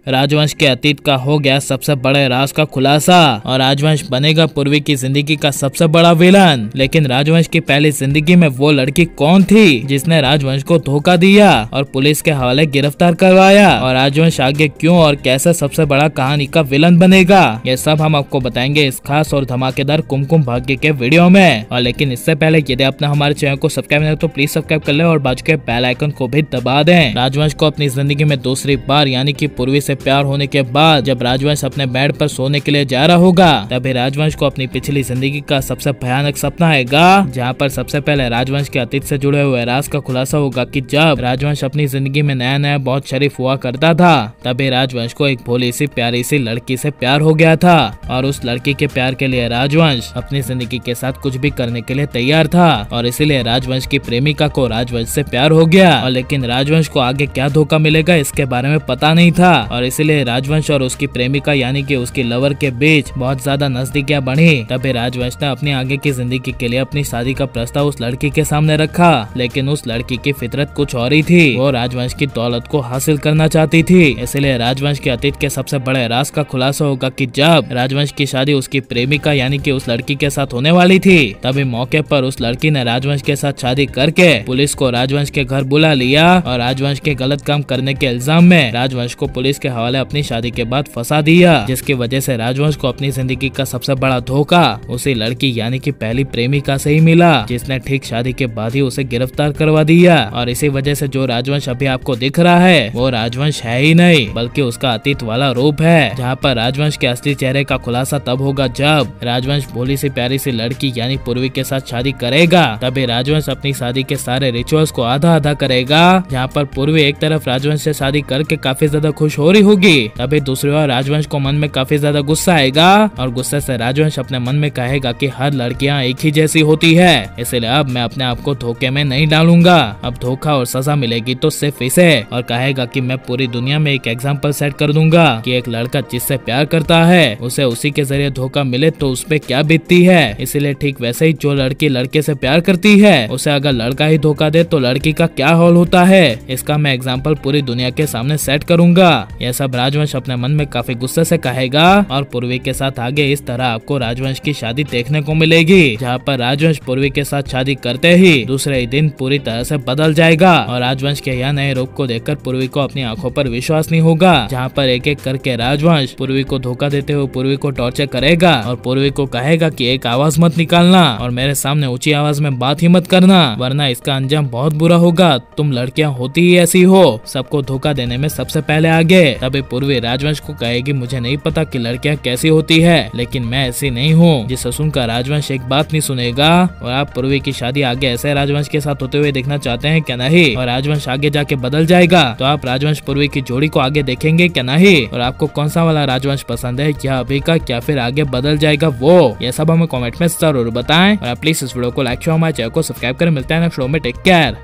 राजवंश के अतीत का हो गया सबसे बड़े राज का खुलासा और राजवंश बनेगा पूर्वी की जिंदगी का सबसे बड़ा विलन। लेकिन राजवंश की पहली जिंदगी में वो लड़की कौन थी जिसने राजवंश को धोखा दिया और पुलिस के हवाले गिरफ्तार करवाया, और राजवंश आगे क्यों और कैसे सबसे बड़ा कहानी का विलन बनेगा, ये सब हम आपको बताएंगे इस खास और धमाकेदार कुमकुम भाग्य के वीडियो में। और लेकिन इससे पहले यदि आपने हमारे चैनल को सब्सक्राइब नहीं तो प्लीज सब्सक्राइब कर ले और बाजू के बेल आइकन को भी दबा दें। राजवंश को अपनी जिंदगी में दूसरी बार यानी कि पूर्वी से प्यार होने के बाद जब राजवंश अपने बेड पर सोने के लिए जा रहा होगा, तभी राजवंश को अपनी पिछली जिंदगी का सबसे भयानक सपना आएगा, जहाँ पर सबसे पहले राजवंश के अतीत से जुड़े हुए राज का खुलासा होगा कि जब राजवंश अपनी जिंदगी में नया नया बहुत शरीफ हुआ करता था, तभी राजवंश को एक भोली सी प्यारी सी लड़की से प्यार हो गया था और उस लड़की के प्यार के लिए राजवंश अपनी जिंदगी के साथ कुछ भी करने के लिए तैयार था और इसीलिए राजवंश की प्रेमिका को राजवंश से प्यार हो गया। और लेकिन राजवंश को आगे क्या धोखा मिलेगा इसके बारे में पता नहीं था और इसीलिए राजवंश और उसकी प्रेमिका यानी कि उसकी लवर के बीच बहुत ज्यादा नजदीकियां बढ़ी। तभी राजवंश ने अपनी आगे की जिंदगी के लिए अपनी शादी का प्रस्ताव उस लड़की के सामने रखा, लेकिन उस लड़की की फितरत कुछ और ही थी। वो राजवंश की दौलत को हासिल करना चाहती थी। इसलिए राजवंश के अतीत के सबसे बड़े राज का खुलासा होगा कि जब राजवंश की शादी उसकी प्रेमिका यानी कि उस लड़की के साथ होने वाली थी, तभी मौके पर उस लड़की ने राजवंश के साथ शादी करके पुलिस को राजवंश के घर बुला लिया और राजवंश के गलत काम करने के इल्जाम में राजवंश को पुलिस के हवाले अपनी शादी के बाद फंसा दिया, जिसकी वजह से राजवंश को अपनी जिंदगी का सबसे बड़ा धोखा उसी लड़की यानी कि पहली प्रेमिका से ही मिला, जिसने ठीक शादी के बाद ही उसे गिरफ्तार करवा दिया। और इसी वजह से जो राजवंश अभी आपको दिख रहा है वो राजवंश है ही नहीं बल्कि उसका अतीत वाला रूप है, जहाँ पर राजवंश के असली चेहरे का खुलासा तब होगा जब राजवंश भोली सी प्यारी सी लड़की यानी पूर्वी के साथ शादी करेगा। तभी राजवंश अपनी शादी के सारे रिचुअल्स को आधा आधा करेगा, जहाँ पर पूर्वी एक तरफ राजवंश से शादी करके काफी ज्यादा खुश हो रही होगी, तभी दूसरी ओर राजवंश को मन में काफी ज्यादा गुस्सा आएगा और गुस्से से राजवंश अपने मन में कहेगा कि हर लड़कियां एक ही जैसी होती है, इसलिए अब मैं अपने आप को धोखे में नहीं डालूंगा, अब धोखा और सजा मिलेगी तो सिर्फ इसे। और कहेगा कि मैं पूरी दुनिया में एक एग्जाम्पल सेट कर दूंगा कि एक लड़का जिससे प्यार करता है उसे उसी के जरिए धोखा मिले तो उस पे क्या बीतती है। इसलिए ठीक वैसे ही जो लड़की लड़के से प्यार करती है उसे अगर लड़का ही धोखा दे तो लड़की का क्या हाल होता है, इसका मैं एग्जाम्पल पूरी दुनिया के सामने सेट करूंगा। यह सब राजवंश अपने मन में काफी गुस्से से कहेगा और पूर्वी के साथ आगे इस तरह आपको राजवंश की शादी देखने को मिलेगी, जहाँ पर राजवंश पूर्वी के साथ शादी करते ही दूसरे ही दिन पूरी तरह से बदल जाएगा और राजवंश के यह नए रूप को देखकर पूर्वी को अपनी आंखों पर विश्वास नहीं होगा, जहाँ पर एक एक करके राजवंश पूर्वी को धोखा देते हुए पूर्वी को टॉर्चर करेगा और पूर्वी को कहेगा कि एक आवाज मत निकालना और मेरे सामने ऊंची आवाज में बात ही मत करना, वरना इसका अंजाम बहुत बुरा होगा। तुम लड़कियां होती ही ऐसी हो, सबको धोखा देने में सबसे पहले आगे। तभी पूर्वी राजवंश को कहेगी मुझे नहीं पता कि लड़कियां कैसी होती है, लेकिन मैं ऐसी नहीं हूँ। जिसे सुनकर राजवंश एक बात नहीं सुनेगा। और आप पूर्वी की शादी आगे ऐसे राजवंश के साथ होते हुए देखना चाहते हैं क्या नहीं, और राजवंश आगे जाके बदल जाएगा तो आप राजवंश पूर्वी की जोड़ी को आगे देखेंगे क्या नहीं, और आपको कौन सा वाला राजवंश पसंद है, क्या अभी का क्या फिर आगे बदल जाएगा वो, ये सब हमें कमेंट में जरूर बताएं। और प्लीज इस वीडियो को लाइक शेयर हमारे चैनल को सब्सक्राइब करें। मिलते हैं नेक्स्ट वीडियो में, टेक केयर।